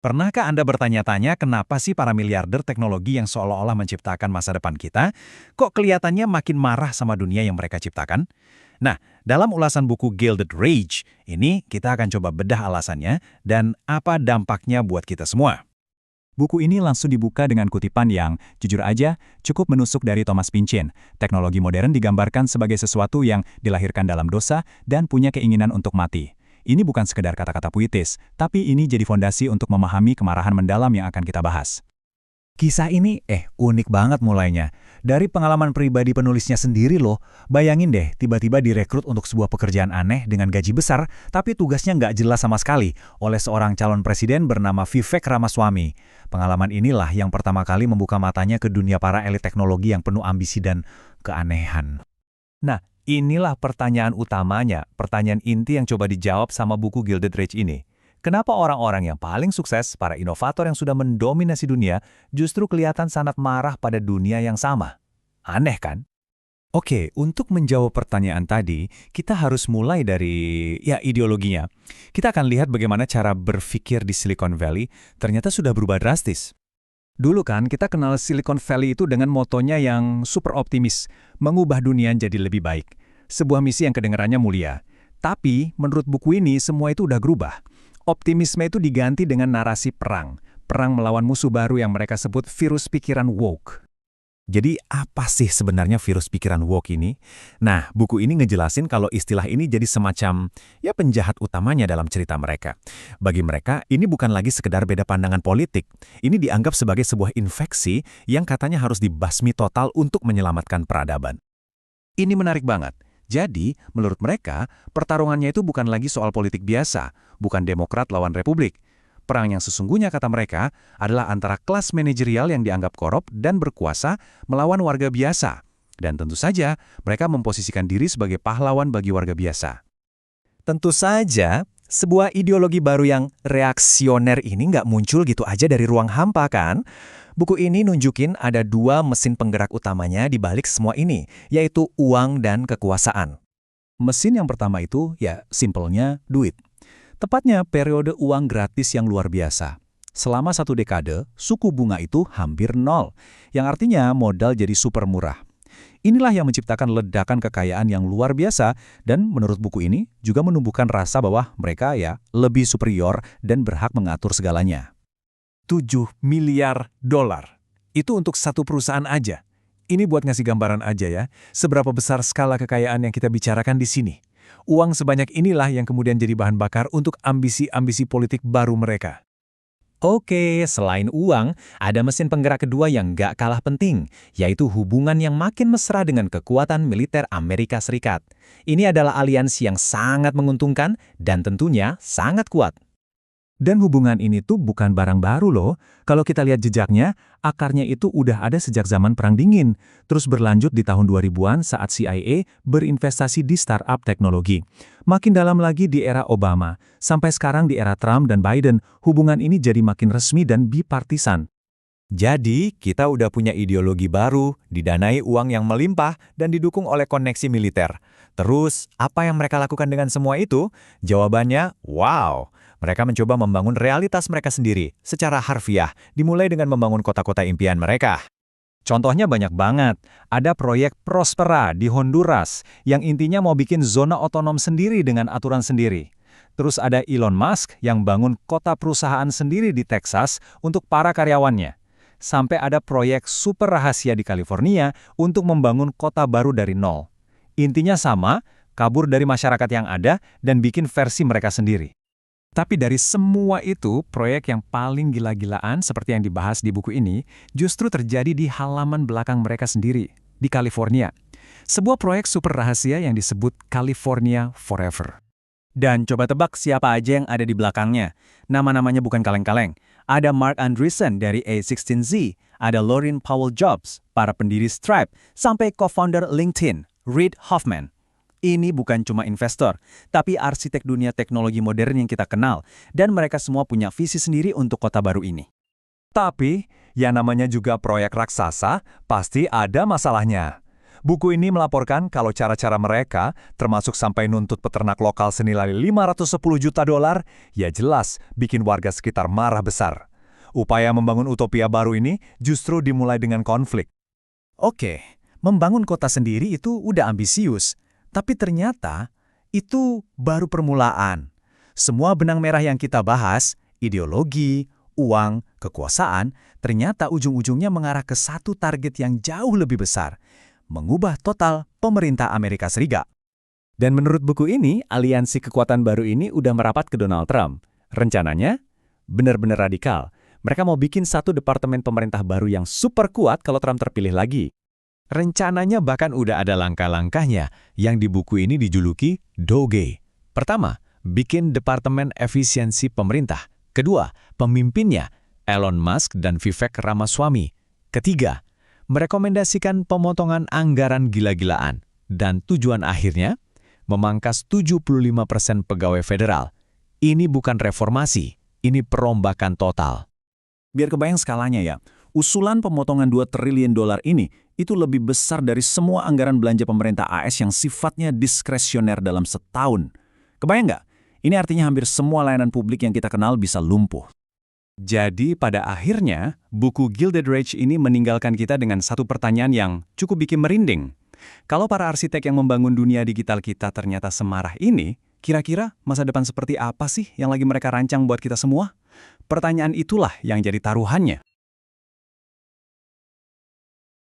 Pernahkah Anda bertanya-tanya kenapa sih para miliarder teknologi yang seolah-olah menciptakan masa depan kita, kok kelihatannya makin marah sama dunia yang mereka ciptakan? Nah, dalam ulasan buku Gilded Rage, ini kita akan coba bedah alasannya dan apa dampaknya buat kita semua. Buku ini langsung dibuka dengan kutipan yang, jujur aja, cukup menusuk dari Thomas Pynchon. Teknologi modern digambarkan sebagai sesuatu yang dilahirkan dalam dosa dan punya keinginan untuk mati. Ini bukan sekedar kata-kata puitis, tapi ini jadi fondasi untuk memahami kemarahan mendalam yang akan kita bahas. Kisah ini unik banget mulainya. Dari pengalaman pribadi penulisnya sendiri loh. Bayangin deh, tiba-tiba direkrut untuk sebuah pekerjaan aneh dengan gaji besar, tapi tugasnya nggak jelas sama sekali oleh seorang calon presiden bernama Vivek Ramaswamy. Pengalaman inilah yang pertama kali membuka matanya ke dunia para elit teknologi yang penuh ambisi dan keanehan. Nah, inilah pertanyaan utamanya, pertanyaan inti yang coba dijawab sama buku Gilded Rage ini. Kenapa orang-orang yang paling sukses, para inovator yang sudah mendominasi dunia, justru kelihatan sangat marah pada dunia yang sama? Aneh kan? Oke, untuk menjawab pertanyaan tadi, kita harus mulai dari, ideologinya. Kita akan lihat bagaimana cara berpikir di Silicon Valley ternyata sudah berubah drastis. Dulu kan kita kenal Silicon Valley itu dengan motonya yang super optimis, mengubah dunia jadi lebih baik. Sebuah misi yang kedengarannya mulia. Tapi, menurut buku ini, semua itu udah berubah. Optimisme itu diganti dengan narasi perang. Perang melawan musuh baru yang mereka sebut virus pikiran woke. Jadi apa sih sebenarnya virus pikiran woke ini? Nah, buku ini ngejelasin kalau istilah ini jadi semacam penjahat utamanya dalam cerita mereka. Bagi mereka, ini bukan lagi sekedar beda pandangan politik. Ini dianggap sebagai sebuah infeksi yang katanya harus dibasmi total untuk menyelamatkan peradaban. Ini menarik banget. Jadi, menurut mereka, pertarungannya itu bukan lagi soal politik biasa, bukan Demokrat lawan Republik. Perang yang sesungguhnya, kata mereka, adalah antara kelas manajerial yang dianggap korup dan berkuasa melawan warga biasa. Dan tentu saja, mereka memposisikan diri sebagai pahlawan bagi warga biasa. Tentu saja, sebuah ideologi baru yang reaksioner ini nggak muncul gitu aja dari ruang hampa kan? Buku ini nunjukin ada dua mesin penggerak utamanya di balik semua ini, yaitu uang dan kekuasaan. Mesin yang pertama itu, simpelnya duit. Tepatnya periode uang gratis yang luar biasa. Selama 1 dekade, suku bunga itu hampir nol, yang artinya modal jadi super murah. Inilah yang menciptakan ledakan kekayaan yang luar biasa dan menurut buku ini juga menumbuhkan rasa bahwa mereka lebih superior dan berhak mengatur segalanya. 7 miliar dolar. Itu untuk satu perusahaan aja. Ini buat ngasih gambaran aja ya, seberapa besar skala kekayaan yang kita bicarakan di sini. Uang sebanyak inilah yang kemudian jadi bahan bakar untuk ambisi-ambisi politik baru mereka. Oke, selain uang, ada mesin penggerak kedua yang nggak kalah penting, yaitu hubungan yang makin mesra dengan kekuatan militer Amerika Serikat. Ini adalah aliansi yang sangat menguntungkan dan tentunya sangat kuat. Dan hubungan ini tuh bukan barang baru loh. Kalau kita lihat jejaknya, akarnya itu udah ada sejak zaman Perang Dingin. Terus berlanjut di tahun 2000-an saat CIA berinvestasi di startup teknologi. Makin dalam lagi di era Obama. Sampai sekarang di era Trump dan Biden, hubungan ini jadi makin resmi dan bipartisan. Jadi, kita udah punya ideologi baru, didanai uang yang melimpah, dan didukung oleh koneksi militer. Terus, apa yang mereka lakukan dengan semua itu? Jawabannya, wow! Mereka mencoba membangun realitas mereka sendiri, secara harfiah, dimulai dengan membangun kota-kota impian mereka. Contohnya banyak banget. Ada proyek Prospera di Honduras, yang intinya mau bikin zona otonom sendiri dengan aturan sendiri. Terus ada Elon Musk yang bangun kota perusahaan sendiri di Texas untuk para karyawannya. Sampai ada proyek super rahasia di California untuk membangun kota baru dari nol. Intinya sama, kabur dari masyarakat yang ada dan bikin versi mereka sendiri. Tapi dari semua itu, proyek yang paling gila-gilaan seperti yang dibahas di buku ini justru terjadi di halaman belakang mereka sendiri, di California. Sebuah proyek super rahasia yang disebut California Forever. Dan coba tebak siapa aja yang ada di belakangnya. Nama-namanya bukan kaleng-kaleng. Ada Mark Andreessen dari A16Z, ada Laurene Powell Jobs, para pendiri Stripe, sampai co-founder LinkedIn, Reid Hoffman. Ini bukan cuma investor, tapi arsitek dunia teknologi modern yang kita kenal, dan mereka semua punya visi sendiri untuk kota baru ini. Tapi, yang namanya juga proyek raksasa, pasti ada masalahnya. Buku ini melaporkan kalau cara-cara mereka, termasuk sampai nuntut peternak lokal senilai 510 juta dolar, ya jelas bikin warga sekitar marah besar. Upaya membangun utopia baru ini justru dimulai dengan konflik. Oke, membangun kota sendiri itu udah ambisius, tapi ternyata itu baru permulaan. Semua benang merah yang kita bahas, ideologi, uang, kekuasaan, ternyata ujung-ujungnya mengarah ke satu target yang jauh lebih besar, mengubah total pemerintah Amerika Serikat. Dan menurut buku ini, aliansi kekuatan baru ini udah merapat ke Donald Trump. Rencananya, benar-benar radikal. Mereka mau bikin satu departemen pemerintah baru yang super kuat kalau Trump terpilih lagi. Rencananya bahkan udah ada langkah-langkahnya yang di buku ini dijuluki DOGE. Pertama, bikin Departemen Efisiensi Pemerintah. Kedua, pemimpinnya Elon Musk dan Vivek Ramaswamy. Ketiga, merekomendasikan pemotongan anggaran gila-gilaan. Dan tujuan akhirnya, memangkas 75% pegawai federal. Ini bukan reformasi, ini perombakan total. Biar kebayang skalanya ya, usulan pemotongan 2 triliun dolar ini itu lebih besar dari semua anggaran belanja pemerintah AS yang sifatnya diskresioner dalam setahun. Kebayang nggak? Ini artinya hampir semua layanan publik yang kita kenal bisa lumpuh. Jadi pada akhirnya, buku Gilded Rage ini meninggalkan kita dengan satu pertanyaan yang cukup bikin merinding. Kalau para arsitek yang membangun dunia digital kita ternyata semarah ini, kira-kira masa depan seperti apa sih yang lagi mereka rancang buat kita semua? Pertanyaan itulah yang jadi taruhannya.